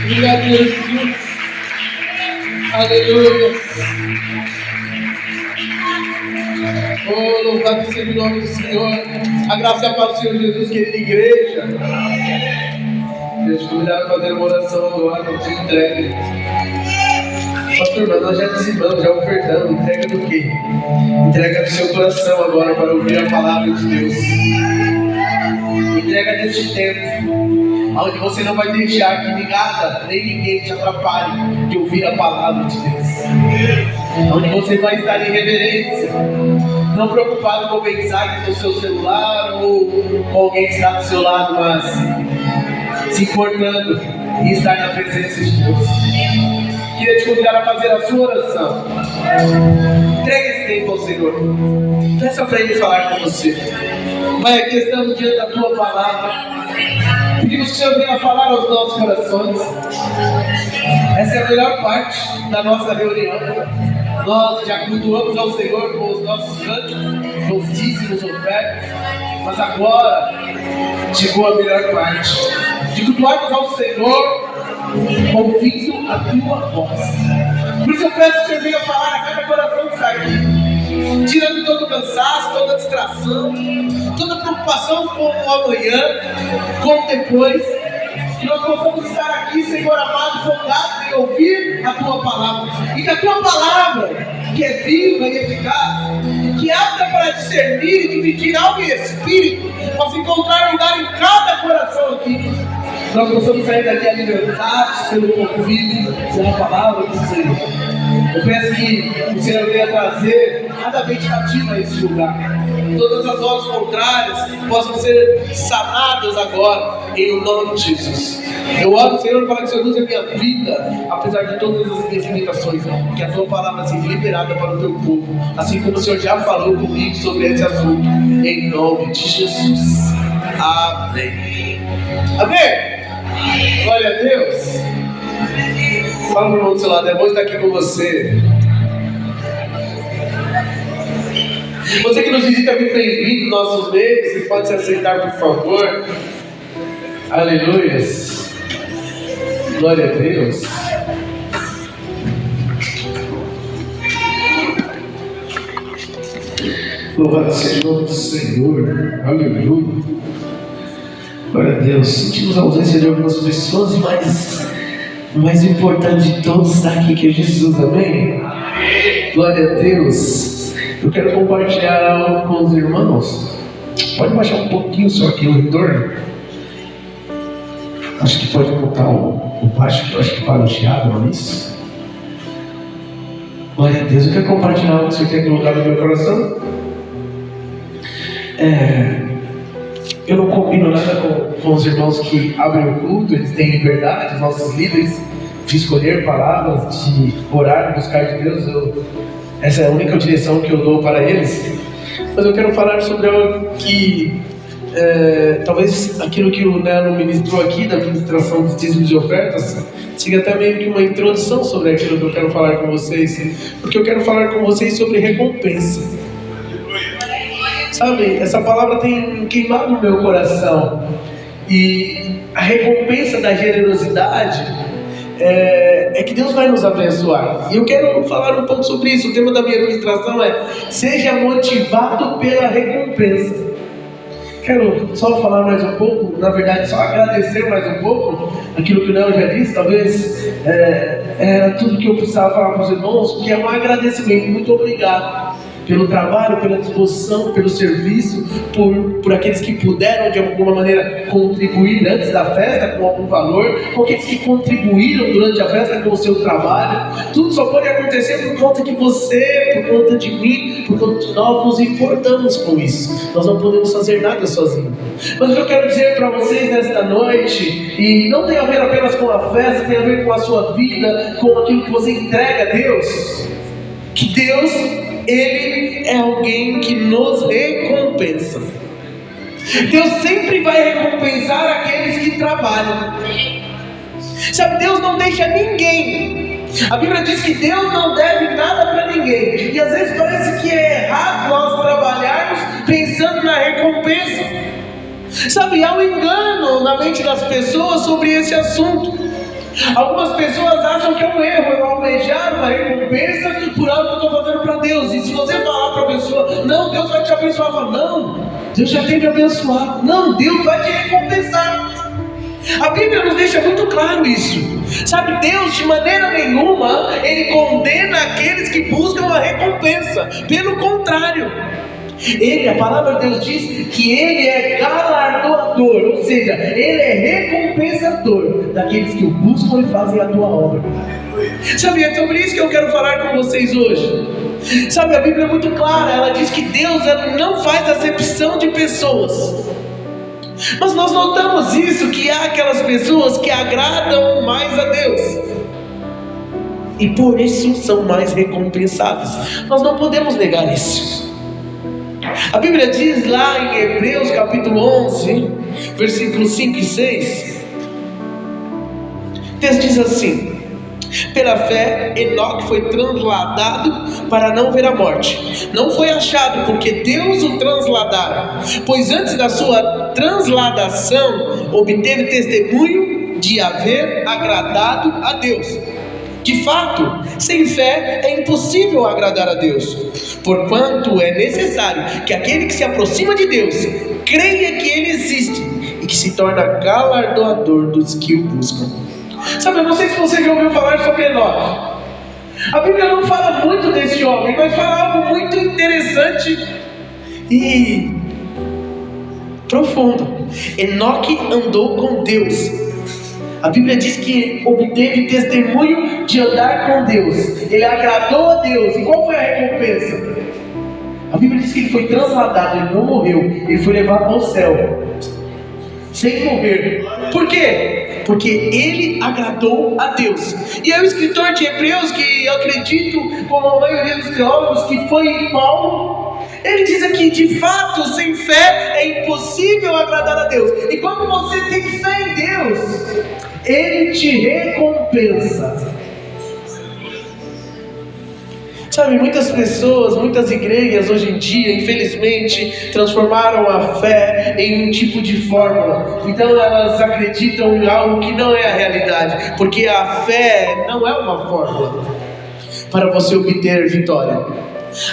Obrigado, Jesus. Aleluia. Oh, louvado seja o nome do Senhor. A graça e a paz do Senhor Jesus, querida igreja. Deus te convidar a fazer uma oração agora, não te entregue. Pastor, mas nós já dizimamos, já ofertamos. Entrega do quê? Entrega do seu coração agora para ouvir a palavra de Deus. Entrega deste tempo, onde você não vai deixar que nada, nem ninguém te atrapalhe de ouvir a palavra de Deus. Onde você vai estar em reverência, não preocupado com mensagens no seu celular ou com alguém que está do seu lado, mas se importando em estar na presença de Deus. Queria te convidar a fazer a sua oração. Entregue esse tempo ao Senhor. Peça para Ele falar com você. Pai, aqui estamos diante da Tua palavra. Pedimos que o Senhor venha falar aos nossos corações. Essa é a melhor parte da nossa reunião. Nós já cultuamos ao Senhor com os nossos cânticos, com os dízimos ofertas. Mas agora chegou a melhor parte de cultuarmos ao Senhor ouvindo a Tua voz. Por isso eu peço que o Senhor venha falar a cada coração que está aqui, tirando todo o cansaço, toda a distração, toda a preocupação com o amanhã, com o depois. Que nós possamos estar aqui, Senhor amado, focados em ouvir a Tua palavra. E que a Tua palavra, que é viva e eficaz, que é apta para discernir e dividir alma e espírito, possa encontrar lugar em cada coração aqui. Nós possamos sair daqui alimentados pelo convívio, pela palavra do Senhor. Eu peço que o Senhor venha trazer cada mente cativa a esse lugar. Todas as vozes contrárias possam ser sanadas agora, em nome de Jesus. Eu oro, Senhor, para que o Senhor use a minha vida, apesar de todas as minhas limitações, que a Tua palavra seja liberada para o Teu povo, assim como o Senhor já falou comigo sobre esse assunto, em nome de Jesus. Amém. Amém. Glória a Deus. Fala para o irmão do seu lado, é bom estar aqui com você. Você que nos visita, muito bem-vindo no nosso meio. Você pode se aceitar, por favor. Aleluias. Glória a Deus. Louvado seja o nome do Senhor. Aleluia. Glória a Deus. Sentimos a ausência de algumas pessoas, mas o mais importante de todos está aqui, que é Jesus. Amém? Glória a Deus. Eu quero compartilhar algo com os irmãos. Pode baixar um pouquinho só aqui o retorno. Acho que pode botar o baixo, que eu acho que para o chiado, não é isso? Glória a Deus. Eu quero compartilhar algo que você quer colocar no meu coração. Eu não combino nada com os irmãos que abrem o culto. Eles têm liberdade, os nossos líderes, de escolher palavras, de orar, buscar de Deus. Essa é a única direção que eu dou para eles. Mas eu quero falar sobre algo que talvez aquilo que o Nelo ministrou aqui, da ministração dos dízimos e ofertas, seja até meio que uma introdução sobre aquilo que eu quero falar com vocês. Porque eu quero falar com vocês sobre recompensa. Sabe, essa palavra tem queimado no meu coração. E a recompensa da generosidade é que Deus vai nos abençoar. E eu quero falar um pouco sobre isso. O tema da minha ministração é: seja motivado pela recompensa. Quero só falar mais um pouco, na verdade só agradecer mais um pouco aquilo que o Léo já disse. Talvez era tudo que eu precisava falar para os irmãos, que é um agradecimento. Muito obrigado pelo trabalho, pela disposição, pelo serviço, por aqueles que puderam de alguma maneira contribuir antes da festa com algum valor, com aqueles que contribuíram durante a festa com o seu trabalho. Tudo só pode acontecer por conta de você, por conta de mim, por conta de nós nos importamos com isso. Nós não podemos fazer nada sozinhos. Mas o que eu quero dizer para vocês nesta noite, e não tem a ver apenas com a festa, tem a ver com a sua vida, com aquilo que você entrega a Deus, que Deus, Ele é alguém que nos recompensa. Deus sempre vai recompensar aqueles que trabalham. Sabe, Deus não deixa ninguém. A Bíblia diz que Deus não deve nada para ninguém. E às vezes parece que é errado nós trabalharmos pensando na recompensa. Sabe, há um engano na mente das pessoas sobre esse assunto. Algumas pessoas acham que é um erro eu almejar uma recompensa por algo que eu estou fazendo para Deus. E se você falar para a pessoa, não, Deus vai te abençoar, fala, não, Deus já tem me abençoado. Não, Deus vai te recompensar. A Bíblia nos deixa muito claro isso. Sabe, Deus de maneira nenhuma Ele condena aqueles que buscam a recompensa. Pelo contrário, a palavra de Deus diz que Ele é galardoador, ou seja, Ele é recompensador daqueles que o buscam e fazem a tua obra. Sabe, é sobre isso que eu quero falar com vocês hoje. Sabe, a Bíblia é muito clara, ela diz que Deus não faz acepção de pessoas. Mas nós notamos isso, que há aquelas pessoas que agradam mais a Deus e por isso são mais recompensadas. Nós não podemos negar isso. A Bíblia diz lá em Hebreus capítulo 11, versículos 5 e 6, o texto diz assim: pela fé, Enoque foi transladado para não ver a morte. Não foi achado porque Deus o transladara, pois antes da sua transladação obteve testemunho de haver agradado a Deus. De fato, sem fé é impossível agradar a Deus, porquanto é necessário que aquele que se aproxima de Deus creia que Ele existe e que se torna galardoador dos que o buscam. Sabe, eu não sei se você já ouviu falar sobre Enoque. A Bíblia não fala muito desse homem, mas fala algo muito interessante e profundo. Enoque andou com Deus. A Bíblia diz que obteve testemunho de andar com Deus. Ele agradou a Deus. E qual foi a recompensa? A Bíblia diz que ele foi transladado, ele não morreu, ele foi levado ao céu sem morrer. Por quê? Porque ele agradou a Deus. E é o escritor de Hebreus, que eu acredito, como a maioria dos teólogos, que foi Paulo, ele diz aqui: de fato, sem fé é impossível agradar a Deus. E quando você tem fé em Deus, Ele te recompensa. Sabe, muitas pessoas, muitas igrejas hoje em dia, infelizmente, transformaram a fé em um tipo de fórmula. Então elas acreditam em algo que não é a realidade, porque a fé não é uma fórmula para você obter vitória.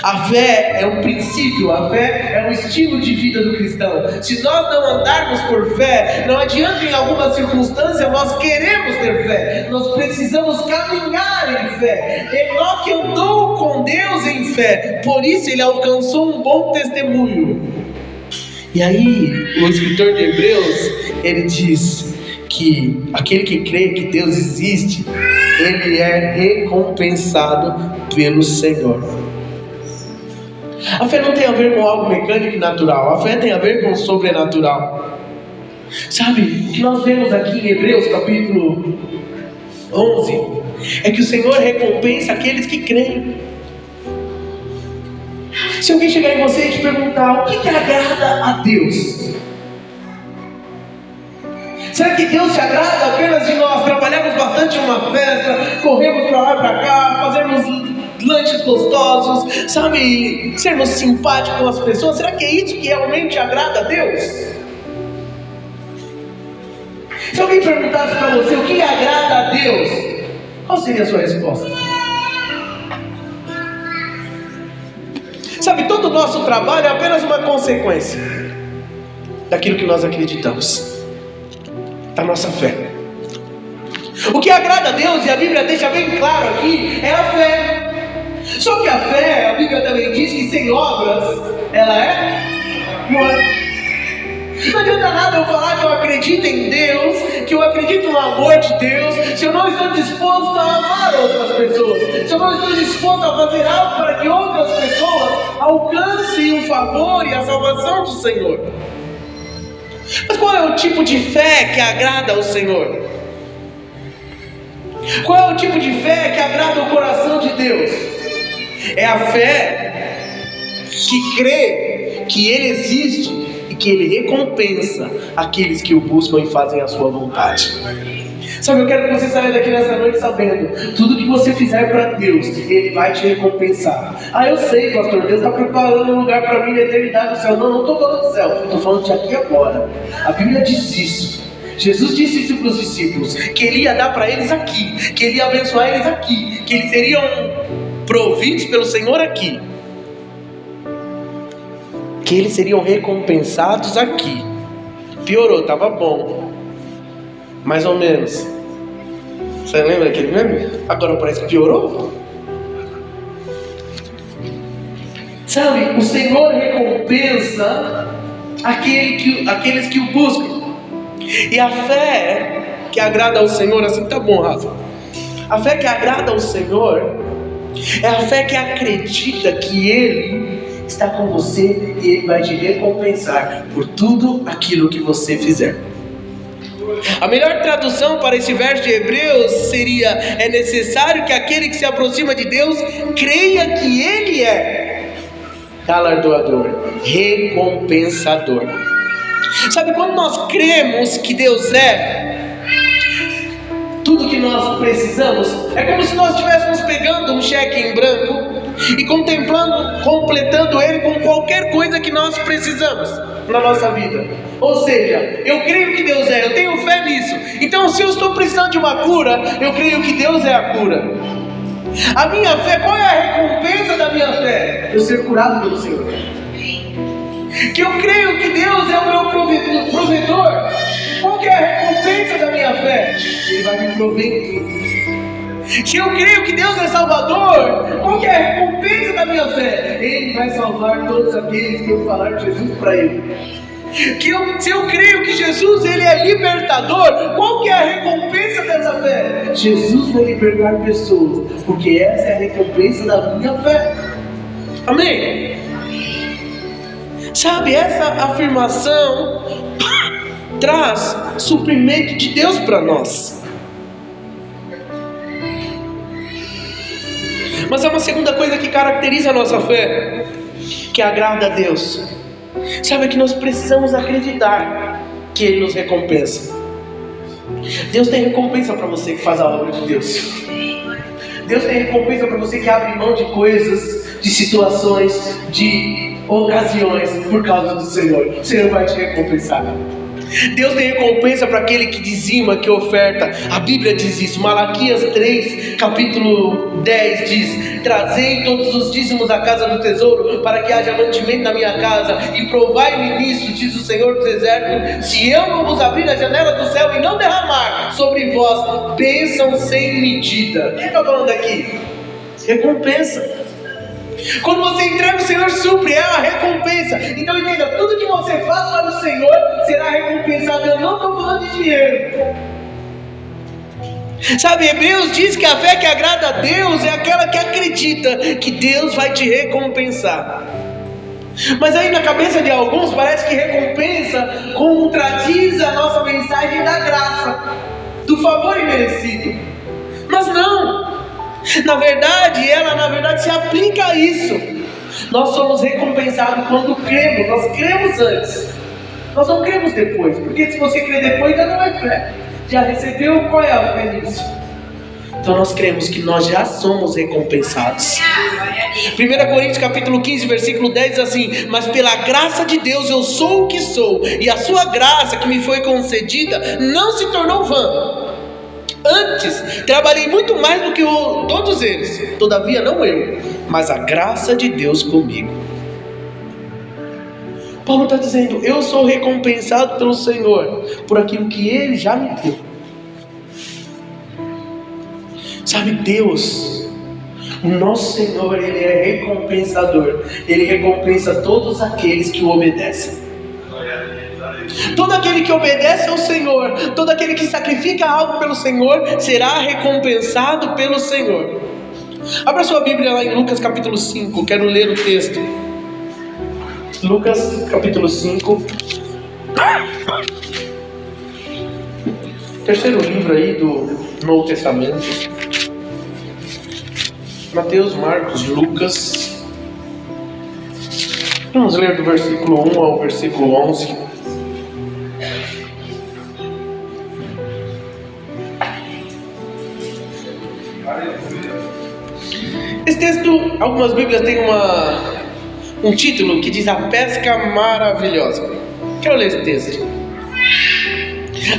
A fé é um princípio, a fé é um estilo de vida do cristão. Se nós não andarmos por fé, não adianta em alguma circunstância nós queremos ter fé, nós precisamos caminhar em fé. Enoque andou com Deus em fé, por isso ele alcançou um bom testemunho. E aí o escritor de Hebreus, ele diz que aquele que crê que Deus existe, ele é recompensado pelo Senhor. A fé não tem a ver com algo mecânico e natural. A fé tem a ver com o sobrenatural. Sabe, o que nós vemos aqui em Hebreus capítulo 11 é que o Senhor recompensa aqueles que creem. Se alguém chegar em você e te perguntar: o que agrada a Deus? Será que Deus se agrada apenas de nós trabalharmos bastante em uma festa, corremos para lá e para cá, fazermos lanches gostosos, sabe, sermos simpáticos com as pessoas? Será que é isso que realmente agrada a Deus? Se alguém perguntasse para você o que agrada a Deus, qual seria a sua resposta? Sabe, todo o nosso trabalho é apenas uma consequência daquilo que nós acreditamos, da nossa fé. O que agrada a Deus, e a Bíblia deixa bem claro aqui, é a fé. Só que a fé, a Bíblia também diz que sem obras, ela é morta. Não adianta nada eu falar que eu acredito em Deus, que eu acredito no amor de Deus, se eu não estou disposto a amar outras pessoas, se eu não estou disposto a fazer algo para que outras pessoas alcancem o favor e a salvação do Senhor. Mas qual é o tipo de fé que agrada ao Senhor? Qual é o tipo de fé que agrada o coração de Deus? É a fé que crê que Ele existe e que Ele recompensa aqueles que o buscam e fazem a sua vontade. Sabe, eu quero que você saia daqui nessa noite sabendo: tudo que você fizer para Deus, Ele vai te recompensar. Ah, eu sei, pastor, Deus está preparando um lugar para mim na eternidade do céu. Não estou falando do céu, estou falando de aqui e agora. A Bíblia diz isso, Jesus disse isso para os discípulos, que Ele ia dar para eles aqui, que Ele ia abençoar eles aqui, que eles seriam providos pelo Senhor aqui, que eles seriam recompensados aqui. Piorou, estava bom, mais ou menos. Você lembra daquele meme? Agora parece que piorou. Sabe, o Senhor recompensa aqueles que o buscam. E a fé que agrada ao Senhor, assim tá bom, Rafa. A fé que agrada ao Senhor é a fé que acredita que Ele está com você e Ele vai te recompensar por tudo aquilo que você fizer. A melhor tradução para esse verso de Hebreus seria: é necessário que aquele que se aproxima de Deus creia que Ele é galardoador, recompensador. Sabe, quando nós cremos que Deus é tudo que nós precisamos, é como se nós estivéssemos pegando um cheque em branco e completando ele com qualquer coisa que nós precisamos na nossa vida. Ou seja, eu creio que Deus é, eu tenho fé nisso. Então, se eu estou precisando de uma cura, eu creio que Deus é a cura. A minha fé, qual é a recompensa da minha fé? Eu ser curado pelo Senhor. Que eu creio que Deus é o meu provedor. Qual que é a recompensa da minha fé? Ele vai me prover em tudo. Se eu creio que Deus é Salvador, qual que é a recompensa da minha fé? Ele vai salvar todos aqueles que eu falar de Jesus para ele. Se eu creio que Jesus ele é libertador, qual que é a recompensa dessa fé? Jesus vai libertar pessoas, porque essa é a recompensa da minha fé. Amém? Sabe, essa afirmação traz suprimento de Deus para nós. Mas há uma segunda coisa que caracteriza a nossa fé, que agrada a Deus. Sabe, que nós precisamos acreditar que Ele nos recompensa. Deus tem recompensa para você que faz a obra de Deus. Deus tem recompensa para você que abre mão de coisas, de situações, de ocasiões por causa do Senhor. O Senhor vai te recompensar. Deus tem recompensa para aquele que dizima, que oferta. A Bíblia diz isso. Malaquias 3, capítulo 10 diz: trazei todos os dízimos à casa do tesouro, para que haja mantimento na minha casa, e provai-me nisso, diz o Senhor dos Exércitos, se eu não vos abrir a janela do céu e não derramar sobre vós bênção sem medida. Quem está falando aqui? Recompensa. Quando você entrega, o Senhor supre, é a recompensa. Então entenda, tudo que você faz para o Senhor será recompensado. Eu não estou falando de dinheiro. Sabe, Hebreus diz que a fé que agrada a Deus é aquela que acredita que Deus vai te recompensar. Mas aí na cabeça de alguns parece que recompensa contradiz a nossa mensagem da graça, do favor imerecido. Mas não. Na verdade se aplica a isso. Nós somos recompensados quando cremos. Nós cremos antes, nós não cremos depois. Porque se você crer depois, ainda não é fé. Já recebeu, qual é a fé nisso? Então nós cremos que nós já somos recompensados. 1 Coríntios capítulo 15, versículo 10 diz assim: mas pela graça de Deus eu sou o que sou, e a sua graça que me foi concedida não se tornou vã. Antes, trabalhei muito mais do que todos eles. Todavia não eu, mas a graça de Deus comigo. Paulo está dizendo: eu sou recompensado pelo Senhor por aquilo que Ele já me deu. Sabe, Deus, o nosso Senhor, Ele é recompensador. Ele recompensa todos aqueles que o obedecem. Todo aquele que obedece ao Senhor, todo aquele que sacrifica algo pelo Senhor, será recompensado pelo Senhor. Abra sua Bíblia lá em Lucas capítulo 5, quero ler o texto. Lucas capítulo 5, terceiro livro aí do Novo Testamento. Mateus, Marcos, Lucas. Vamos ler do versículo 1 ao versículo 11. Esse texto, algumas Bíblias têm um título que diz: a pesca maravilhosa. Quero ler esse texto.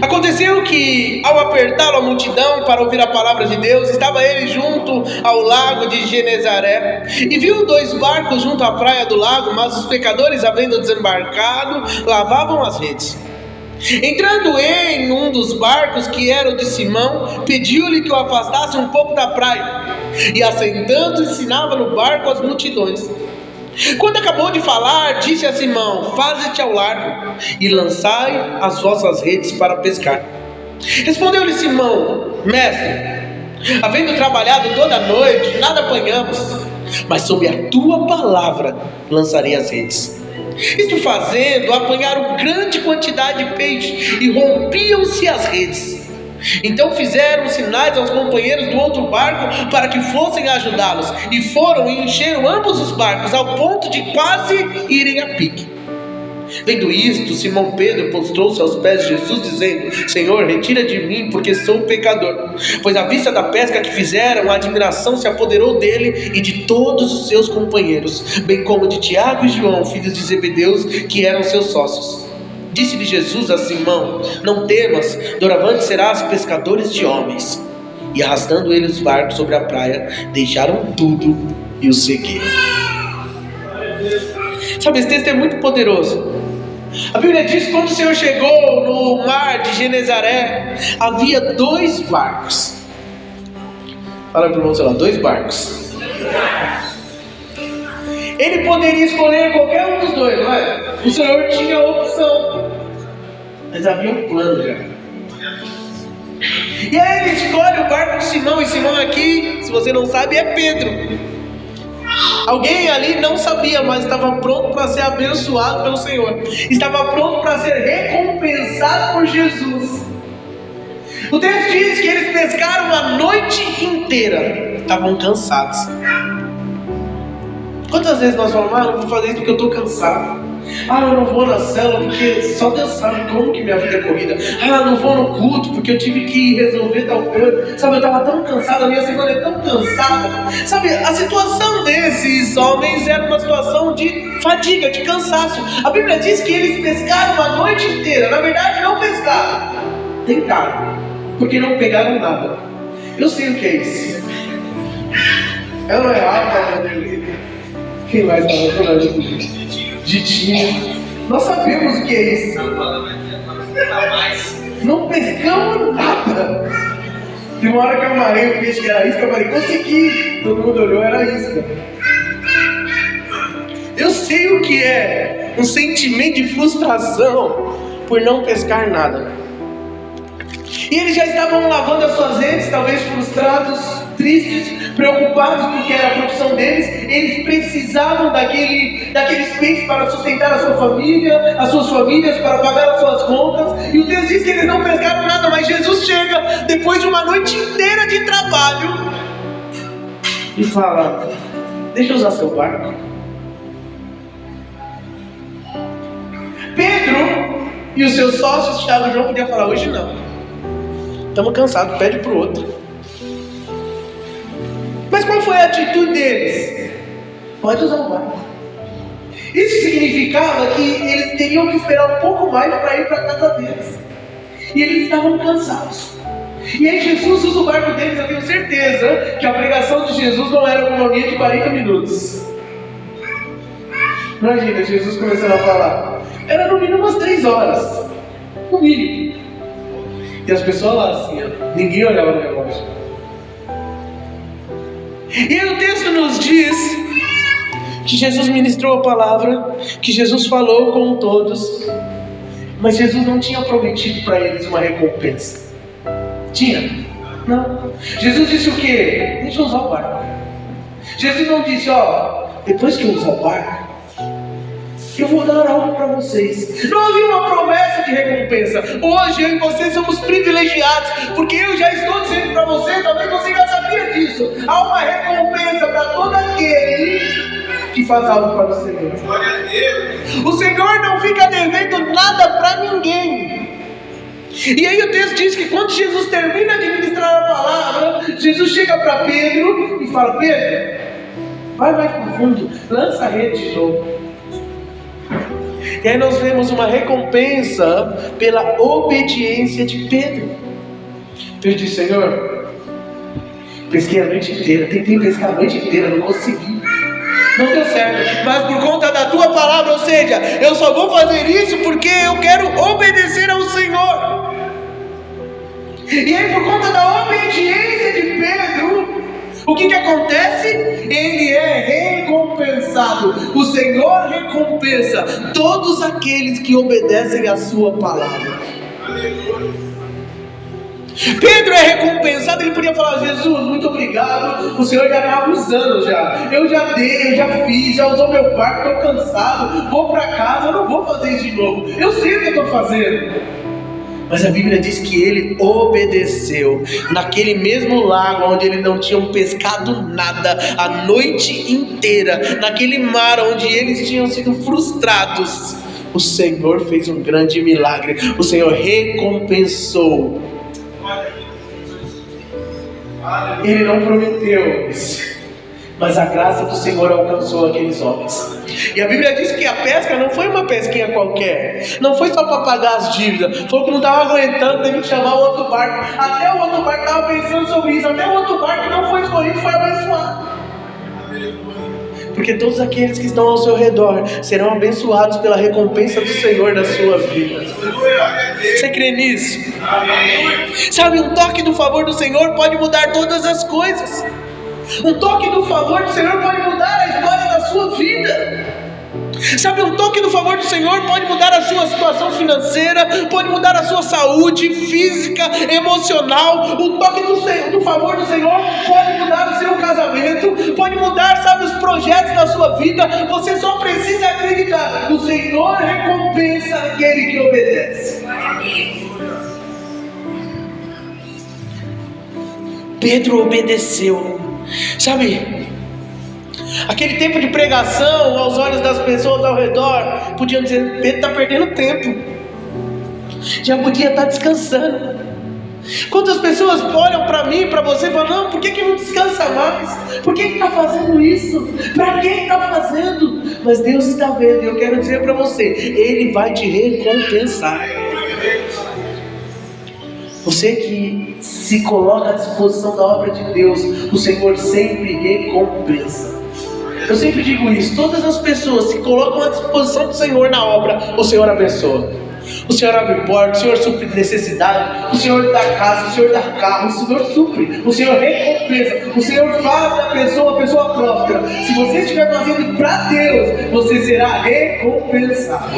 Aconteceu que, ao apertá-lo a multidão para ouvir a palavra de Deus, estava ele junto ao lago de Genezaré, e viu 2 barcos junto à praia do lago, mas os pescadores, havendo desembarcado, lavavam as redes. Entrando em um dos barcos, que era o de Simão, pediu-lhe que o afastasse um pouco da praia, e assentando ensinava no barco as multidões. Quando acabou de falar, disse a Simão: faze-te ao largo e lançai as vossas redes para pescar. Respondeu-lhe Simão: mestre, havendo trabalhado toda a noite, nada apanhamos, mas sob a tua palavra lançarei as redes. Isto fazendo, apanharam grande quantidade de peixe e rompiam-se as redes. Então fizeram sinais aos companheiros do outro barco para que fossem ajudá-los, e foram e encheram ambos os barcos ao ponto de quase irem a pique. Vendo isto, Simão Pedro prostrou-se aos pés de Jesus, dizendo: Senhor, retira de mim, porque sou pecador. Pois à vista da pesca que fizeram, a admiração se apoderou dele e de todos os seus companheiros, bem como de Tiago e João, filhos de Zebedeus, que eram seus sócios. Disse-lhe Jesus a Simão: não temas, doravante serás pescadores de homens. E arrastando ele os barcos sobre a praia, deixaram tudo e o seguiram. Sabe, esse texto é muito poderoso. A Bíblia diz que quando o Senhor chegou no mar de Genezaré, havia 2 barcos. Fala para o irmão, sei lá, 2 barcos. Ele poderia escolher qualquer um dos 2, não é? O Senhor tinha a opção, mas havia um plano já. E aí ele escolhe o barco de Simão, e Simão aqui, se você não sabe, é Pedro. Alguém ali não sabia, mas estava pronto para ser abençoado pelo Senhor, estava pronto para ser recompensado por Jesus. O texto diz que eles pescaram a noite inteira, estavam cansados. Quantas vezes nós falamos: eu não vou fazer isso porque eu estou cansado. Eu não vou na célula porque só Deus sabe como que minha vida é corrida. Eu não vou no culto porque eu tive que resolver tal coisa. Sabe, eu estava tão cansado, a minha semana é tão cansada. Sabe, a situação desses homens era uma situação de fadiga, de cansaço. A Bíblia diz que eles pescaram a noite inteira. Na verdade, não pescaram, tentaram, porque não pegaram nada. Eu sei o que é isso. Eu não é Rafa, quem mais estava falando? Ditinho. Nós sabemos o que é isso. Não pescamos nada. Tem uma hora que eu amarrei o peixe que era isca, eu falei: consegui. Todo mundo olhou, era isca. Eu sei o que é um sentimento de frustração por não pescar nada. E eles já estavam lavando as suas redes, talvez frustrados, tristes, preocupados porque era a profissão deles. Eles precisavam daqueles peixes para sustentar a sua família, as suas famílias, para pagar as suas contas. E o texto diz que eles não pescaram nada, mas Jesus chega depois de uma noite inteira de trabalho e fala: deixa eu usar seu barco. Pedro e os seus sócios, Tiago e João, podiam falar: hoje não, estamos cansados, pede para o outro. Mas qual foi a atitude deles? Pode usar o barco. Isso significava que eles teriam que esperar um pouco mais para ir para a casa deles. E eles estavam cansados. E aí Jesus usa o barco deles. Eu tenho certeza que a pregação de Jesus não era uma linha de 40 minutos. Imagina, Jesus começando a falar. Era no mínimo umas 3 horas. No mínimo. E as pessoas lá assim, ninguém olhava no relógio. E o texto nos diz que Jesus ministrou a palavra, que Jesus falou com todos, mas Jesus não tinha prometido para eles uma recompensa. Tinha? Não. Jesus disse o quê? Deixa eu usar o barco. Jesus não disse: depois que eu usar o barco, eu vou dar algo para vocês. Não havia uma promessa de recompensa. Hoje eu e vocês somos privilegiados, porque eu já estou dizendo para você, talvez você já sabia disso. Há uma recompensa para todo aquele que faz algo para o Senhor. Glória a Deus. O Senhor não fica devendo nada para ninguém. E aí o texto diz que quando Jesus termina de ministrar a palavra, Jesus chega para Pedro e fala: Pedro, vai mais para o fundo, lança a rede de novo. E aí nós vemos uma recompensa pela obediência de Pedro. Pedro disse: Senhor, pesquei a noite inteira, tentei pescar a noite inteira, não consegui, não deu certo, mas por conta da tua palavra, ou seja, eu só vou fazer isso porque eu quero obedecer ao Senhor. E aí, por conta da obediência de Pedro, o que acontece? Ele é recompensado. O Senhor recompensa todos aqueles que obedecem a sua palavra. Pedro é recompensado. Ele podia falar: Jesus, muito obrigado, o Senhor já está abusando já. Eu já dei, eu já fiz, já usou meu barco, estou cansado, vou para casa, eu não vou fazer isso de novo. Eu sei o que eu estou fazendo. Mas a Bíblia diz que ele obedeceu. Naquele mesmo lago onde ele não tinha pescado nada a noite inteira, naquele mar onde eles tinham sido frustrados, o Senhor fez um grande milagre. O Senhor recompensou. Ele não prometeu isso, mas a graça do Senhor alcançou aqueles homens. E a Bíblia diz que a pesca não foi uma pesquinha qualquer, não foi só para pagar as dívidas. Falou que não estava aguentando, teve que chamar o outro barco. Até o outro barco estava pensando sobre isso. Até o outro barco que não foi escolhido foi abençoado. Porque todos aqueles que estão ao seu redor serão abençoados pela recompensa do Senhor na sua vida. Você crê nisso? Sabe, um toque do favor do Senhor pode mudar todas as coisas. Um toque do favor do Senhor pode mudar a história da sua vida. Sabe, um toque do favor do Senhor pode mudar a sua situação financeira, pode mudar a sua saúde física, emocional. O toque do favor do Senhor pode mudar o seu casamento, pode mudar, sabe, os projetos da sua vida. Você só precisa acreditar. O Senhor recompensa aquele que obedece. Pedro obedeceu. Sabe, aquele tempo de pregação aos olhos das pessoas ao redor podiam dizer: Pedro está perdendo tempo, já podia estar descansando. Quantas pessoas olham para mim, para você e falam: não, por que não descansa mais? Por que está fazendo isso? Para que está fazendo? Mas Deus está vendo, e eu quero dizer para você: Ele vai te recompensar. Você que se coloca à disposição da obra de Deus, o Senhor sempre recompensa. Eu sempre digo isso: todas as pessoas que se colocam à disposição do Senhor na obra, o Senhor abençoa. O Senhor abre porta, o Senhor supre necessidade, o Senhor dá casa, o Senhor dá carro, o Senhor supre, o Senhor recompensa, o Senhor faz da pessoa uma pessoa próspera. Se você estiver fazendo para Deus, você será recompensado.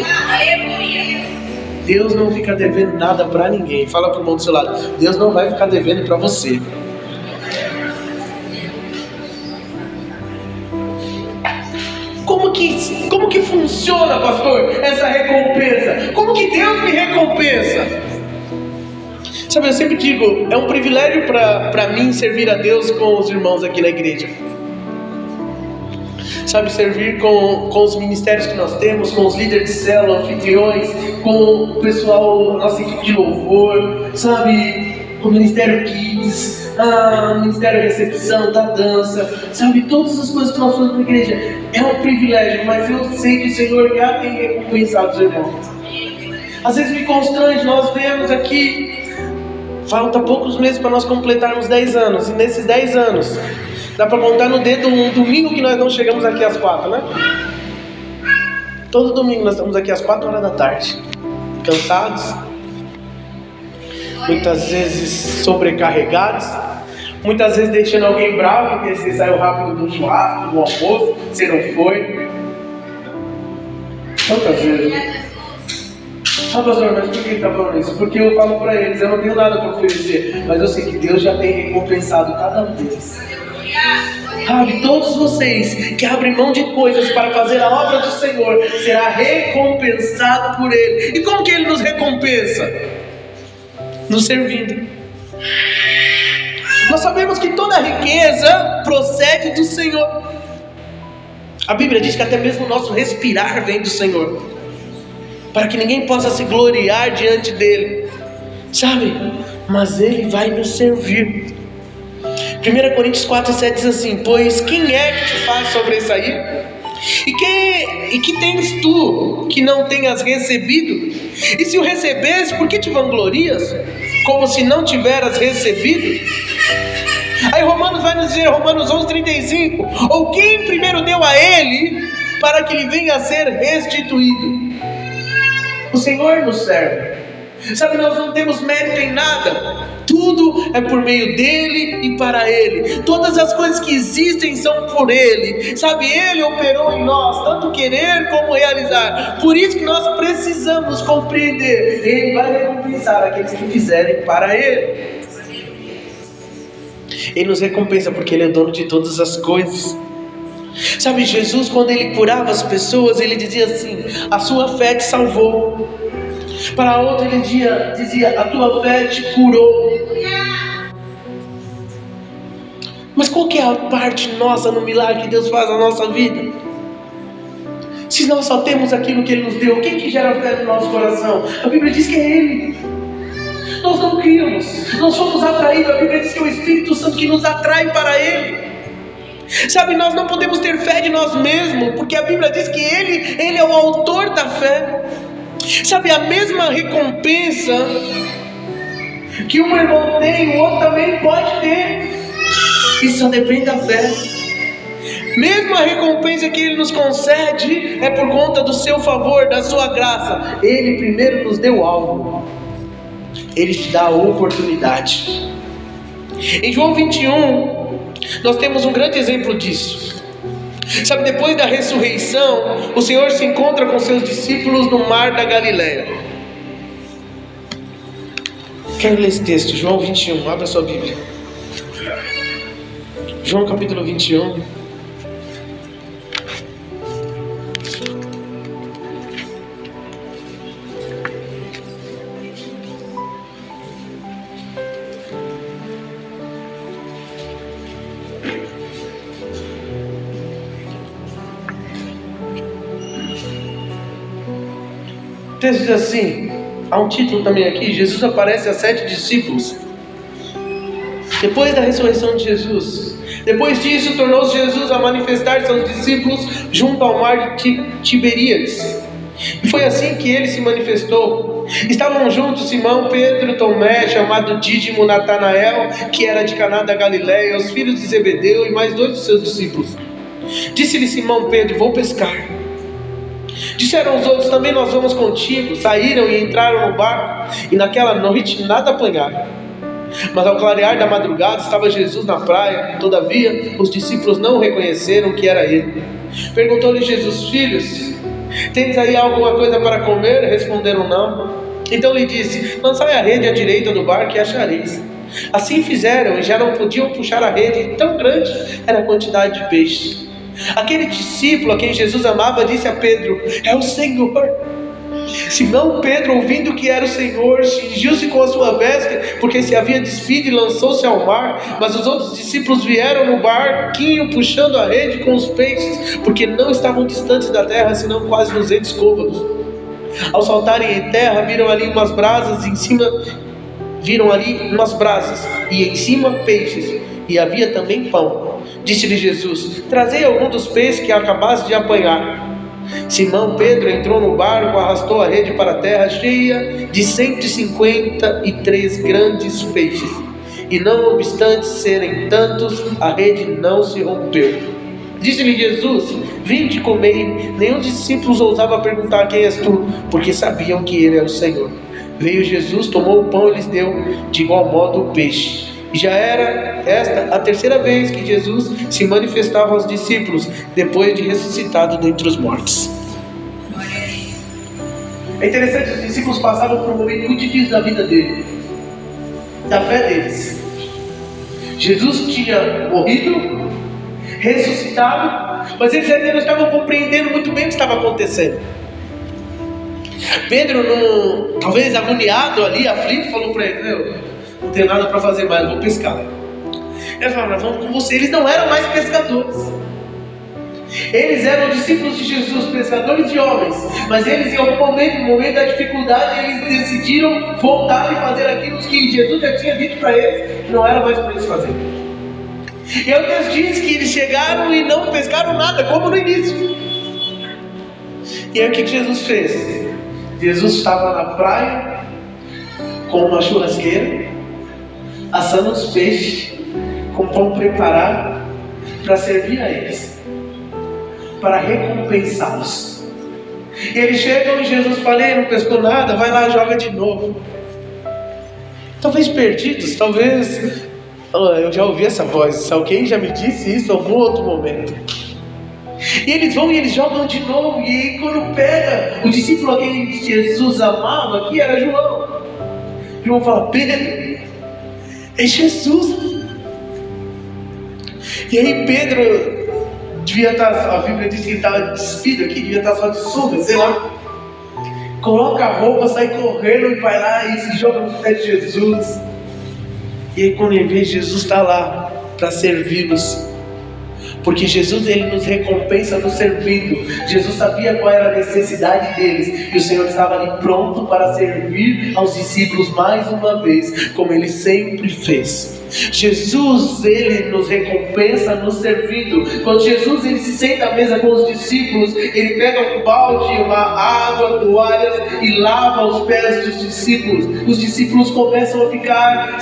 Deus não fica devendo nada para ninguém. Fala para o irmão do seu lado: Deus não vai ficar devendo para você. Como que funciona, pastor, essa recompensa? Como que Deus me recompensa? Sabe, eu sempre digo, é um privilégio para mim servir a Deus com os irmãos aqui na igreja. Sabe, servir com os ministérios que nós temos, com os líderes de célula, anfitriões, com o pessoal, nossa equipe de louvor, sabe, com o Ministério Kids, o Ministério de Recepção, da dança, sabe, todas as coisas que nós fazemos na igreja. É um privilégio, mas eu sei que o Senhor já tem recompensado os irmãos. Às vezes me constrange, nós vemos aqui, falta poucos meses para nós completarmos 10 anos, e nesses 10 anos, dá para contar no dedo um domingo que nós não chegamos aqui às 4, né? Todo domingo nós estamos aqui às 4 horas da tarde, cansados, muitas vezes sobrecarregados, muitas vezes deixando alguém bravo porque você saiu rápido do churrasco, do almoço, você não foi. Quantas vezes? Ah, pastor, mas por que ele está falando isso? Porque eu falo para eles: eu não tenho nada para oferecer, mas eu sei que Deus já tem recompensado cada um deles. Sabe, todos vocês que abrem mão de coisas para fazer a obra do Senhor, será recompensado por Ele. E como que Ele nos recompensa? Nos servindo. Nós sabemos que toda riqueza procede do Senhor. A Bíblia diz que até mesmo o nosso respirar vem do Senhor, para que ninguém possa se gloriar diante dEle, sabe? Mas Ele vai nos servir. 1 Coríntios 4,7 diz assim: pois quem é que te faz sobressair? E que tens tu que não tenhas recebido? E se o recebes, por que te vanglorias, como se não tiveras recebido? Aí Romanos vai nos dizer, Romanos 11:35, ou quem primeiro deu a ele, para que ele venha a ser restituído? O Senhor nos serve. Sabe, nós não temos mérito em nada. Tudo é por meio dele e para ele. Todas as coisas que existem são por ele. Sabe, ele operou em nós, tanto querer como realizar. Por isso que nós precisamos compreender. Ele vai recompensar aqueles que fizerem para ele. Ele nos recompensa porque ele é dono de todas as coisas. Sabe, Jesus, quando ele curava as pessoas, ele dizia assim: a sua fé te salvou. Para outro ele dizia, a tua fé te curou. Mas qual que é a parte nossa no milagre que Deus faz na nossa vida? Se nós só temos aquilo que Ele nos deu, quem que gera fé no nosso coração? A Bíblia diz que é Ele. Nós não criamos, nós somos atraídos. A Bíblia diz que é o Espírito Santo que nos atrai para Ele. Sabe, nós não podemos ter fé de nós mesmos, porque a Bíblia diz que Ele é o autor da fé. Sabe, a mesma recompensa que um irmão tem, o outro também pode ter. Isso só depende da fé. Mesmo a recompensa que Ele nos concede é por conta do seu favor, da sua graça. Ele primeiro nos deu algo. Ele te dá a oportunidade. Em João 21, nós temos um grande exemplo disso. Sabe, depois da ressurreição, o Senhor se encontra com seus discípulos no mar da Galileia. Quero ler esse texto, João 21, abra sua Bíblia. João capítulo 21. O texto diz assim, há um título também aqui: Jesus aparece a 7 discípulos. Depois da ressurreição de Jesus, depois disso tornou-se Jesus a manifestar seus discípulos junto ao mar de Tiberíades. E foi assim que ele se manifestou. Estavam juntos Simão, Pedro, Tomé, chamado Dídimo, Natanael, que era de Caná da Galileia, os filhos de Zebedeu e mais 2 dos seus discípulos. Disse-lhe Simão Pedro: vou pescar. Disseram os outros: também nós vamos contigo. Saíram e entraram no barco, e naquela noite nada apanharam. Mas ao clarear da madrugada estava Jesus na praia. Todavia os discípulos não reconheceram que era ele. Perguntou-lhe Jesus: filhos, tens aí alguma coisa para comer? Responderam: não. Então lhe disse: lançai a rede à direita do barco e achareis. Assim fizeram, e já não podiam puxar a rede, tão grande era a quantidade de peixe. Aquele discípulo a quem Jesus amava disse a Pedro: é o Senhor. Simão Pedro, ouvindo que era o Senhor, cingiu-se com a sua veste, porque se havia despido, e lançou-se ao mar. Mas os outros discípulos vieram no barquinho, puxando a rede com os peixes, porque não estavam distantes da terra, senão quase 200 côvados. Ao saltarem em terra, viram ali umas brasas, e em cima peixes, e havia também pão. Disse-lhe Jesus: trazei algum dos peixes que acabaste de apanhar. Simão Pedro entrou no barco, arrastou a rede para a terra, cheia de 153 grandes peixes. E não obstante serem tantos, a rede não se rompeu. Disse-lhe Jesus: vinde e comei. Nenhum dos discípulos ousava perguntar: quem és tu? Porque sabiam que ele era o Senhor. Veio Jesus, tomou o pão e lhes deu de igual modo o peixe. Já era esta a 3ª vez que Jesus se manifestava aos discípulos, depois de ressuscitado dentre os mortos. É interessante, os discípulos passavam por um momento muito difícil da vida dele, da fé deles. Jesus tinha morrido, ressuscitado, mas eles ainda não estavam compreendendo muito bem o que estava acontecendo. Pedro, talvez agoniado ali, aflito, falou para ele: não tenho nada para fazer mais, vou pescar. Eles falaram: nós vamos com você. Eles não eram mais pescadores. Eles eram discípulos de Jesus, pescadores de homens. Mas eles, em algum momento, no momento da dificuldade, eles decidiram voltar e fazer aquilo que Jesus já tinha dito para eles, que não era mais para eles fazerem. E aí Deus diz que eles chegaram e não pescaram nada, como no início. E aí o que Jesus fez? Jesus estava na praia com uma churrasqueira, assando os peixes com pão preparado para servir a eles, para recompensá-los. E eles chegam e Jesus fala: "Ei, não pescou nada, vai lá, joga de novo." Talvez perdidos, talvez eu já ouvi essa voz, se alguém já me disse isso em algum outro momento. E eles vão e eles jogam de novo. E aí quando pega o discípulo que Jesus amava aqui, era João. João fala: "Pedro, é Jesus." E aí Pedro devia estar, a Bíblia diz que ele estava despido aqui, devia estar só de sunga, sei lá. Coloca a roupa, sai correndo e vai lá e se joga nos pés de Jesus. E aí quando ele vê, Jesus está lá para servi-los. Porque Jesus, ele nos recompensa nos servindo. Jesus sabia qual era a necessidade deles, e o Senhor estava ali pronto para servir aos discípulos mais uma vez, como ele sempre fez. Jesus, ele nos recompensa nos servindo. Quando Jesus, ele se senta à mesa com os discípulos, ele pega um balde, uma água, toalhas e lava os pés dos discípulos. Os discípulos começam a ficar,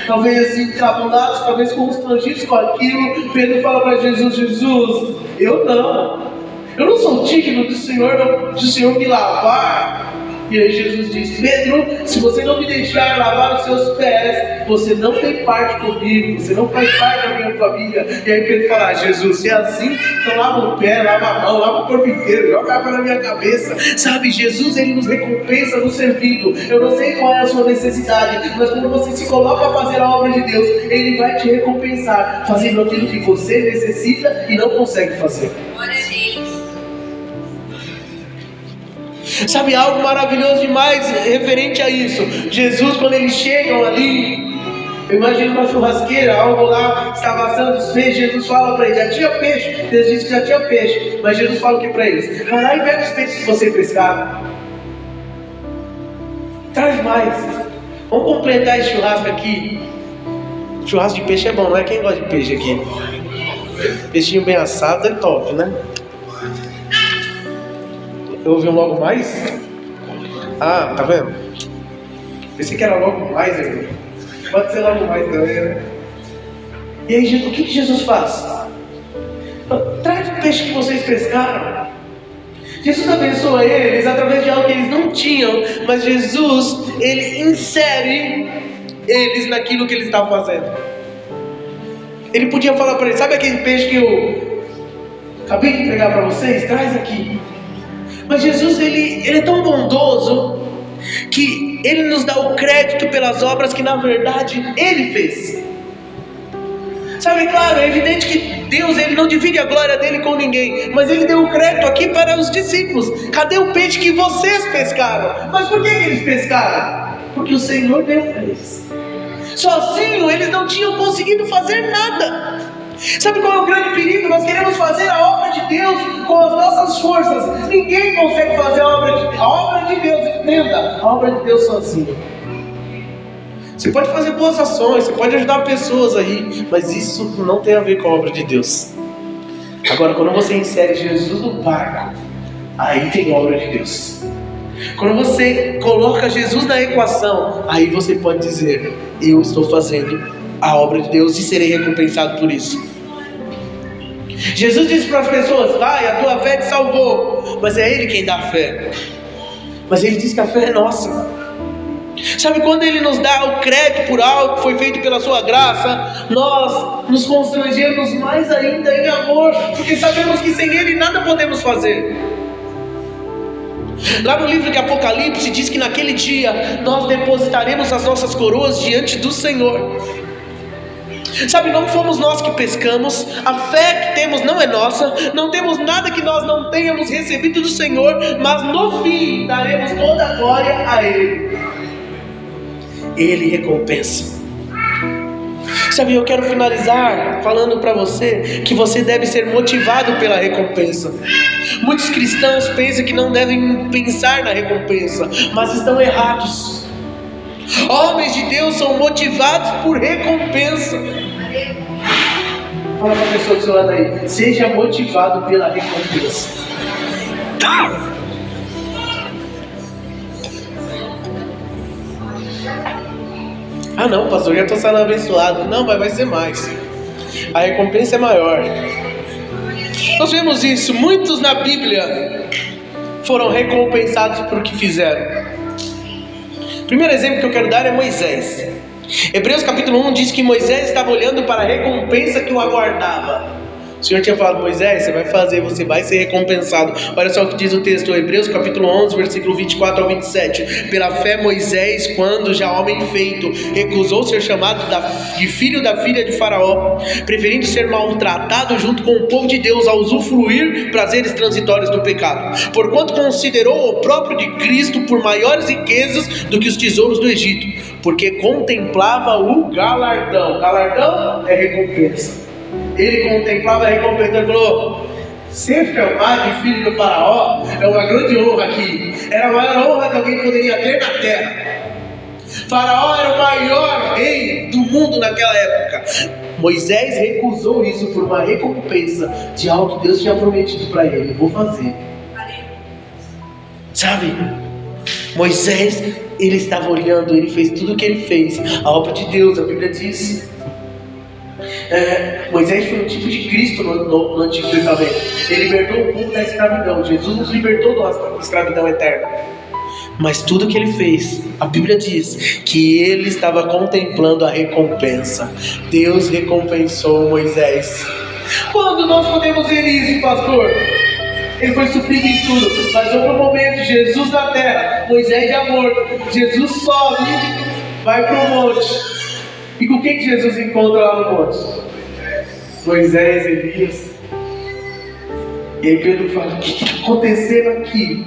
talvez encabulados, talvez constrangidos com aquilo. Pedro fala para Jesus: "Jesus, eu não sou digno do Senhor me lavar." E aí Jesus diz: "Pedro, se você não me deixar lavar os seus pés, você não tem parte comigo, você não faz parte da minha família." E aí Pedro fala: "Jesus, se é assim, então lava o pé, lava a mão, lava o corpo inteiro, joga água na minha cabeça." Jesus, ele nos recompensa nos servindo. Eu não sei qual é a sua necessidade, mas quando você se coloca a fazer a obra de Deus, ele vai te recompensar, fazendo aquilo que você necessita e não consegue fazer. Algo maravilhoso demais referente a isso. Jesus, quando eles chegam ali, eu imagino uma churrasqueira, algo lá estava assando os peixes. Jesus fala para eles: "Já tinha peixe." Deus disse que já tinha peixe, mas Jesus fala o que para eles? "Vai lá e pega os peixes que você pescar, traz mais, vamos completar esse churrasco aqui." Churrasco de peixe é bom, não é? Quem gosta de peixe aqui? Peixinho bem assado é top, né? Eu ouvi um logo mais? Ah, tá vendo? Pensei que era logo mais, irmão. Pode ser logo mais também, né? E aí, o que Jesus faz? Traz o peixe que vocês pescaram. Jesus abençoa eles através de algo que eles não tinham, mas Jesus, ele insere eles naquilo que ele está fazendo. Ele podia falar para eles: "Sabe aquele peixe que eu acabei de entregar para vocês? Traz aqui." Mas Jesus, ele é tão bondoso que ele nos dá o crédito pelas obras que na verdade ele fez. Claro, é evidente que Deus, ele não divide a glória dele com ninguém, mas ele deu o crédito aqui para os discípulos. Cadê o peixe que vocês pescaram? Mas por que eles pescaram? Porque o Senhor deu para eles. Sozinho eles não tinham conseguido fazer nada. Sabe qual é o grande perigo? Nós queremos fazer a obra de Deus com as nossas forças. Ninguém consegue fazer a obra de Deus, entenda, a obra de Deus sozinho. Você pode fazer boas ações, você pode ajudar pessoas aí, mas isso não tem a ver com a obra de Deus. Agora, quando você insere Jesus no barco, aí tem obra de Deus. Quando você coloca Jesus na equação, aí você pode dizer: "Eu estou fazendo a obra de Deus e serei recompensado por isso." Jesus disse para as pessoas: "Vai, a tua fé te salvou." Mas é Ele quem dá a fé. Mas Ele diz que a fé é nossa. Quando Ele nos dá o crédito por algo que foi feito pela sua graça, nós nos constrangemos mais ainda em amor, porque sabemos que sem Ele nada podemos fazer. Lá no livro de Apocalipse diz que naquele dia nós depositaremos as nossas coroas diante do Senhor. Não fomos nós que pescamos, a fé que temos não é nossa, não temos nada que nós não tenhamos recebido do Senhor, mas no fim daremos toda a glória a Ele. Ele recompensa. Eu quero finalizar falando para você que você deve ser motivado pela recompensa. Muitos cristãos pensam que não devem pensar na recompensa, mas estão errados. Homens de Deus são motivados por recompensa. Fala para a pessoa do seu lado aí: seja motivado pela recompensa. Ah não, pastor, já estou sendo abençoado. Não, vai ser mais. A recompensa é maior. Nós vemos isso. Muitos na Bíblia foram recompensados por o que fizeram. O primeiro exemplo que eu quero dar é Moisés. Hebreus capítulo 1 diz que Moisés estava olhando para a recompensa que o aguardava. O Senhor tinha falado: Moisés, você vai fazer, você vai ser recompensado. Olha só o que diz o texto, Hebreus capítulo 11, versículo 24 ao 27. Pela fé Moisés, quando já homem feito, recusou ser chamado de filho da filha de Faraó, preferindo ser maltratado junto com o povo de Deus a usufruir prazeres transitórios do pecado, porquanto considerou o próprio de Cristo por maiores riquezas do que os tesouros do Egito, porque contemplava o galardão. Galardão é recompensa. Ele contemplava a recompensa. Ele falou: ser chamado de filho do Faraó é uma grande honra aqui. Era a maior honra que alguém poderia ter na terra. Faraó era o maior rei do mundo naquela época. Moisés recusou isso por uma recompensa de algo que Deus tinha prometido para ele. Vou fazer. Sabe, Moisés, ele estava olhando, ele fez tudo o que ele fez, a obra de Deus. A Bíblia diz, Moisés foi um tipo de Cristo no Antigo Testamento. Ele libertou o povo da escravidão. Jesus nos libertou da escravidão eterna. Mas tudo que ele fez, a Bíblia diz que ele estava contemplando a recompensa. Deus recompensou Moisés. Quando nós podemos ver isso, pastor? Ele foi suprido em tudo, mas houve um momento, Jesus na terra, Moisés já morto, Jesus sobe, vai para o monte. E com quem que Jesus encontra lá no monte? Moisés, Elias. E aí Pedro fala: o que está acontecendo aqui?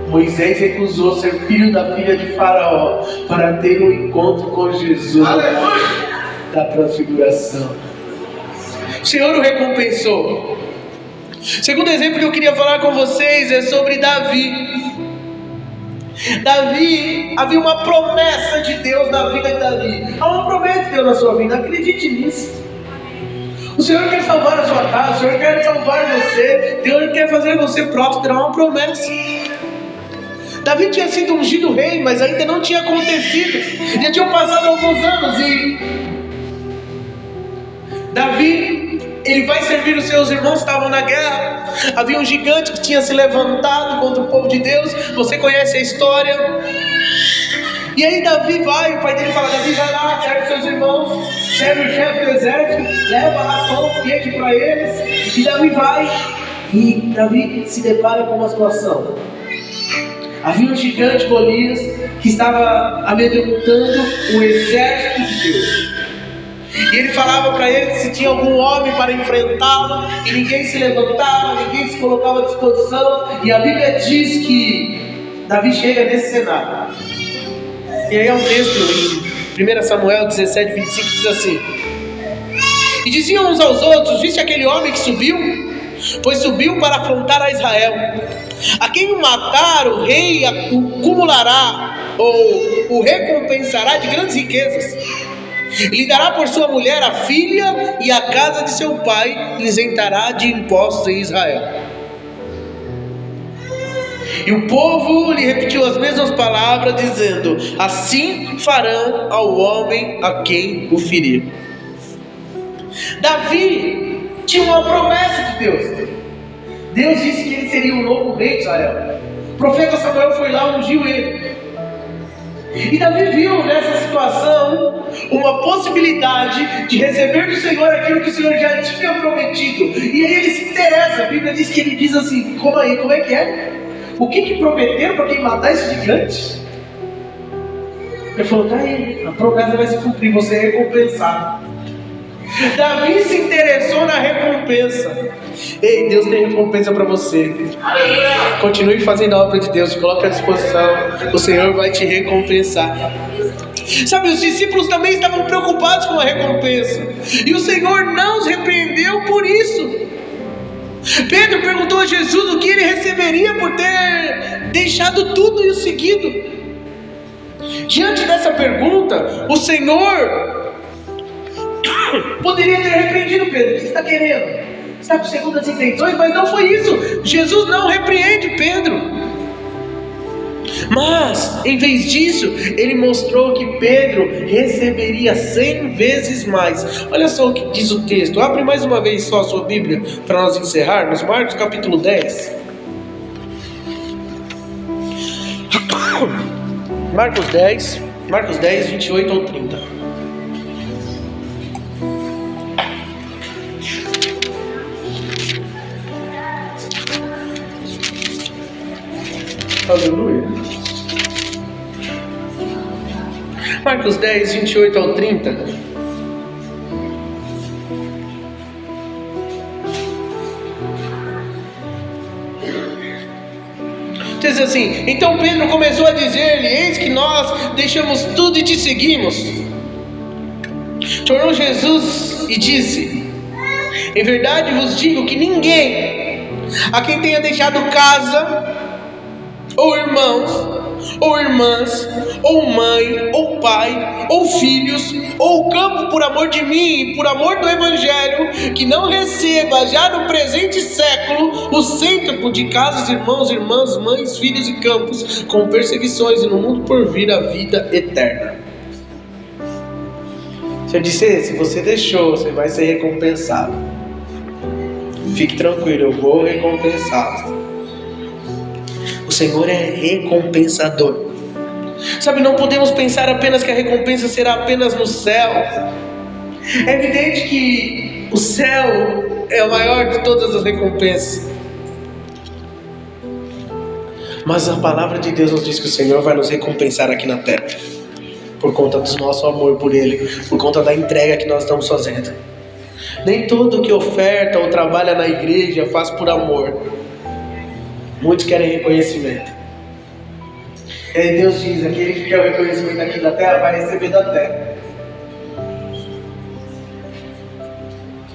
Moisés recusou ser filho da filha de Faraó para ter um encontro com Jesus. Aleluia! Da transfiguração. O Senhor o recompensou. Segundo exemplo que eu queria falar com vocês é sobre Davi. Davi, havia uma promessa de Deus na vida de Davi. Há uma promessa de Deus na sua vida, acredite nisso. O Senhor quer salvar a sua casa, o Senhor quer salvar você, Deus quer fazer você próspero, há uma promessa. Davi tinha sido ungido rei, mas ainda não tinha acontecido. Já tinham passado alguns anos e Davi, ele vai servir os seus irmãos, estavam na guerra. Havia um gigante que tinha se levantado contra o povo de Deus. Você conhece a história. E aí Davi vai, o pai dele fala: Davi, vai lá, serve seus irmãos, serve o chefe do exército, leva lá pão quente para eles. E Davi vai, e Davi se depara com uma situação. Havia um gigante, Golias, que estava amedrontando o exército de Deus. E ele falava para ele que se tinha algum homem para enfrentá-lo, e ninguém se levantava, ninguém se colocava à disposição. E a Bíblia diz que Davi chega nesse cenário. E aí é um texto em 1 Samuel 17, 25, diz assim: e diziam uns aos outros: viste aquele homem que subiu? Pois subiu para afrontar a Israel. A quem o matar, o rei o cumulará, ou o recompensará de grandes riquezas. Lhe dará por sua mulher a filha, e a casa de seu pai isentará de impostos em Israel. E o povo lhe repetiu as mesmas palavras, dizendo: assim farão ao homem a quem o ferir. Davi tinha uma promessa de Deus. Deus disse que ele seria o novo rei de Israel. O profeta Samuel foi lá e ungiu ele. E Davi viu nessa situação uma possibilidade de receber do Senhor aquilo que o Senhor já tinha prometido. E aí ele se interessa. A Bíblia diz que ele diz assim: como é que é? O que prometeram para quem matar esse gigante? Ele falou: tá aí, a promessa vai se cumprir, você é recompensado. Davi se interessou na recompensa. Ei, Deus tem recompensa para você. Continue fazendo a obra de Deus, coloque à disposição. O Senhor vai te recompensar. Sabe, os discípulos também estavam preocupados com a recompensa, e o Senhor não os repreendeu por isso. Pedro perguntou a Jesus o que ele receberia por ter deixado tudo e o seguido. Diante dessa pergunta, o Senhor poderia ter repreendido Pedro: o que você está querendo? está com segundas intenções, mas não foi isso. Jesus não repreende Pedro. Mas, em vez disso, ele mostrou que Pedro receberia 100 vezes mais. Olha só o que diz o texto. Abre mais uma vez só a sua Bíblia para nós encerrarmos. Marcos capítulo 10. Marcos 10, 28 ao 30. Aleluia. Marcos 10, 28 ao 30. Diz assim: então Pedro começou a dizer-lhe: eis que nós deixamos tudo e te seguimos. Tornou Jesus e disse: em verdade vos digo que ninguém, a quem tenha deixado casa, ou irmãos, ou irmãs, ou mãe, ou pai, ou filhos, ou campo por amor de mim e por amor do Evangelho, que não receba já no presente século o cêntuplo de casas, irmãos, irmãs, mães, filhos e campos, com perseguições, e no mundo por vir a vida eterna. Se eu disser, se você deixou, você vai ser recompensado. Fique tranquilo, eu vou recompensá-lo. O Senhor é recompensador. Sabe, não podemos pensar apenas que a recompensa será apenas no céu. É evidente que o céu é o maior de todas as recompensas. Mas a palavra de Deus nos diz que o Senhor vai nos recompensar aqui na terra, por conta do nosso amor por Ele, por conta da entrega que nós estamos fazendo. Nem todo que oferta ou trabalha na igreja faz por amor. Muitos querem reconhecimento. E aí Deus diz: aquele que quer o reconhecimento aqui da terra vai receber da terra.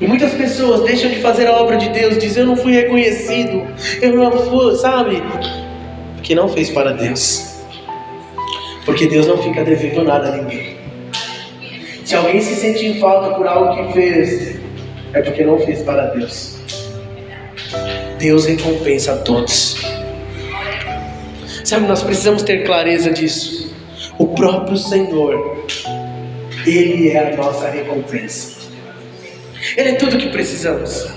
E muitas pessoas deixam de fazer a obra de Deus, dizem: eu não fui reconhecido, eu não fui, sabe? Porque não fez para Deus. Porque Deus não fica devendo nada a ninguém. Se alguém se sente em falta por algo que fez, é porque não fez para Deus. Deus recompensa a todos. Sabe, nós precisamos ter clareza disso. O próprio Senhor, Ele é a nossa recompensa. Ele é tudo o que precisamos.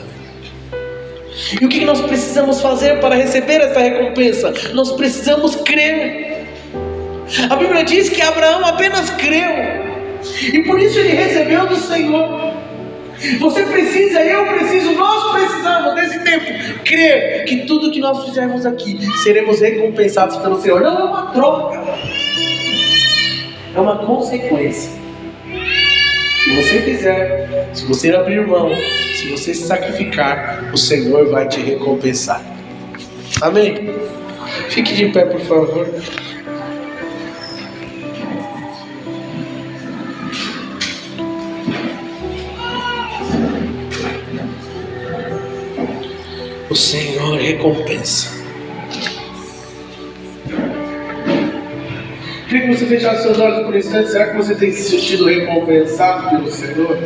E o que nós precisamos fazer para receber essa recompensa? Nós precisamos crer. A Bíblia diz que Abraão apenas creu, e por isso ele recebeu do Senhor. Você precisa, eu preciso, nós precisamos nesse tempo crer que tudo que nós fizermos aqui seremos recompensados pelo Senhor. Não é uma troca, é uma consequência. Se você fizer, se você abrir mão, se você se sacrificar, o Senhor vai te recompensar. Amém? Fique de pé, por favor. O Senhor recompensa. Queria que você fechasse seus olhos por um instante. Será que você tem se sentido recompensado pelo Senhor?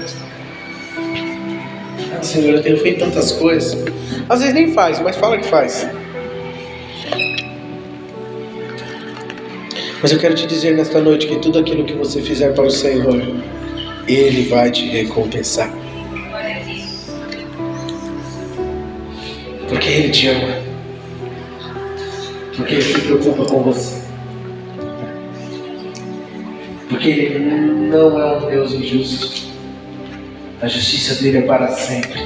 Ah, Senhor, eu tenho feito tantas coisas. Às vezes nem faz, mas fala que faz. Mas eu quero te dizer nesta noite que tudo aquilo que você fizer para o Senhor, Ele vai te recompensar. Porque Ele te ama. Porque Ele se preocupa com você. Porque Ele não é um Deus injusto. A justiça dele é para sempre.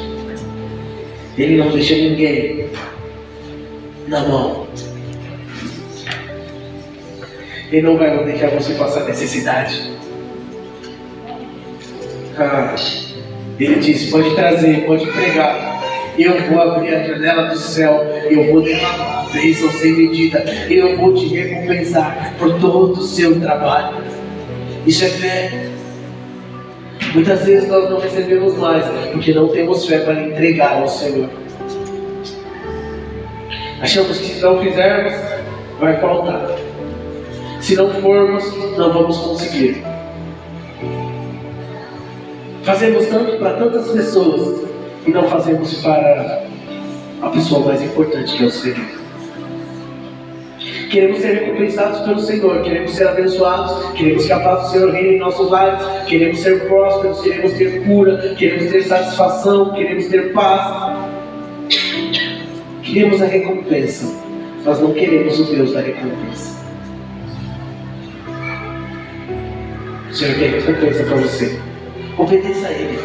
Ele não deixa ninguém na mão. Ele não vai deixar você passar necessidade. Ele diz: pode trazer, pode pregar. Eu vou abrir a janela do céu, eu vou derramar bênção sem medida, eu vou te recompensar por todo o seu trabalho. Isso é fé. Muitas vezes nós não recebemos mais porque não temos fé para entregar ao Senhor. Achamos que se não fizermos, vai faltar. Se não formos, não vamos conseguir. Fazemos tanto para tantas pessoas, e não fazemos para a pessoa mais importante, que é o Senhor. Queremos ser recompensados pelo Senhor, queremos ser abençoados, queremos que a paz do Senhor reine em nossos lares, queremos ser prósperos, queremos ter cura, queremos ter satisfação, queremos ter paz. Queremos a recompensa, mas não queremos o Deus da recompensa. O Senhor quer recompensa para você. Obedeça a Ele.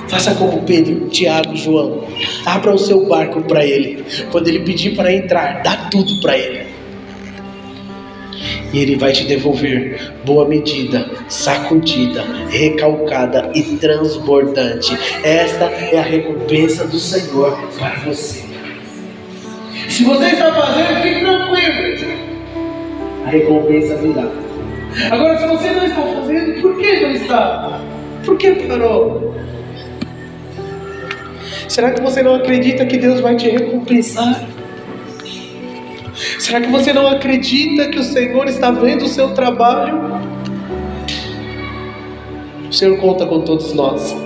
Faça como Pedro, Tiago, João. Abra o seu barco para Ele. Quando Ele pedir para entrar, dá tudo para Ele. E Ele vai te devolver boa medida, sacudida, recalcada e transbordante. Esta é a recompensa do Senhor para você. Se você está fazendo, fique tranquilo. A recompensa virá. Agora, se você não está fazendo, por que não está? Por que parou? Será que você não acredita que Deus vai te recompensar? Será que você não acredita que o Senhor está vendo o seu trabalho? O Senhor conta com todos nós.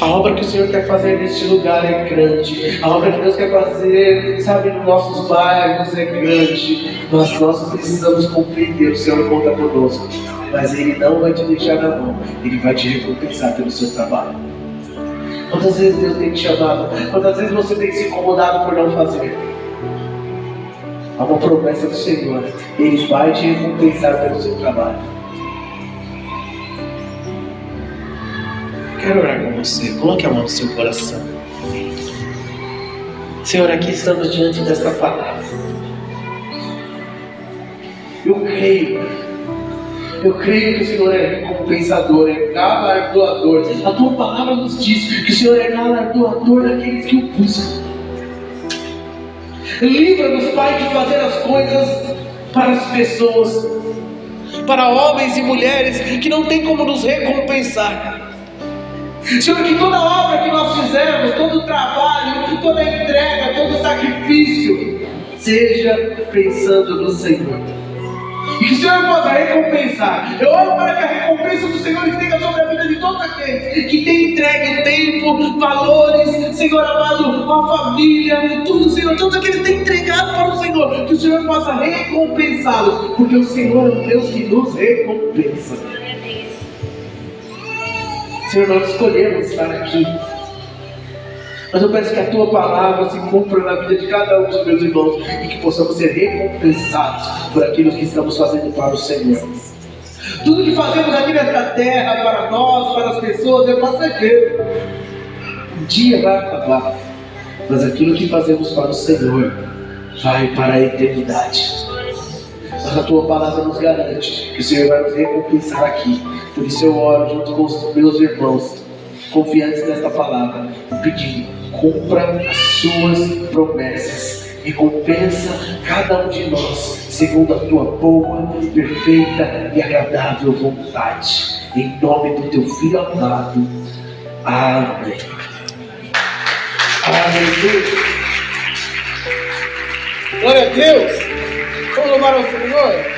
A obra que o Senhor quer fazer neste lugar é grande. A obra que Deus quer fazer, sabe, nos nossos bairros é grande. Mas nós precisamos compreender, o Senhor conta conosco. Mas Ele não vai te deixar na mão. Ele vai te recompensar pelo seu trabalho. Quantas vezes Deus tem te chamado? Quantas vezes você tem se incomodado por não fazer? Há uma promessa do Senhor. Ele vai te recompensar pelo seu trabalho. Quero orar com você. Coloque a mão no seu coração. Senhor, aqui estamos diante desta palavra. Eu creio que o Senhor é recompensador, é galardoador. A tua palavra nos diz que o Senhor é galardoador daqueles que o buscam. Livra-nos, Pai, de fazer as coisas para as pessoas, para homens e mulheres que não tem como nos recompensar. Senhor, que toda obra que nós fizermos, todo o trabalho, toda a entrega, todo o sacrifício, seja pensando no Senhor. E que o Senhor possa recompensar. Eu oro para que a recompensa do Senhor esteja sobre a vida de todos aqueles que têm entregue tempo, valores, Senhor amado, a família, tudo, Senhor, todos aqueles que têm entregado para o Senhor, que o Senhor possa recompensá-los, porque o Senhor é um Deus que nos recompensa. Senhor, nós escolhemos estar aqui, mas eu peço que a Tua palavra se cumpra na vida de cada um dos meus irmãos e que possamos ser recompensados por aquilo que estamos fazendo para o Senhor. Tudo que fazemos aqui nesta terra, para nós, para as pessoas, é passageiro. Um dia vai acabar, mas aquilo que fazemos para o Senhor vai para a eternidade. Mas a Tua palavra nos garante que o Senhor vai nos recompensar aqui. Por isso eu oro junto com os meus irmãos, confiantes nesta palavra, pedindo: cumpra as suas promessas, recompensa cada um de nós segundo a Tua boa, perfeita e agradável vontade. Em nome do Teu Filho amado. Amém. Aleluia. Glória a Deus. Vamos louvar ao Senhor.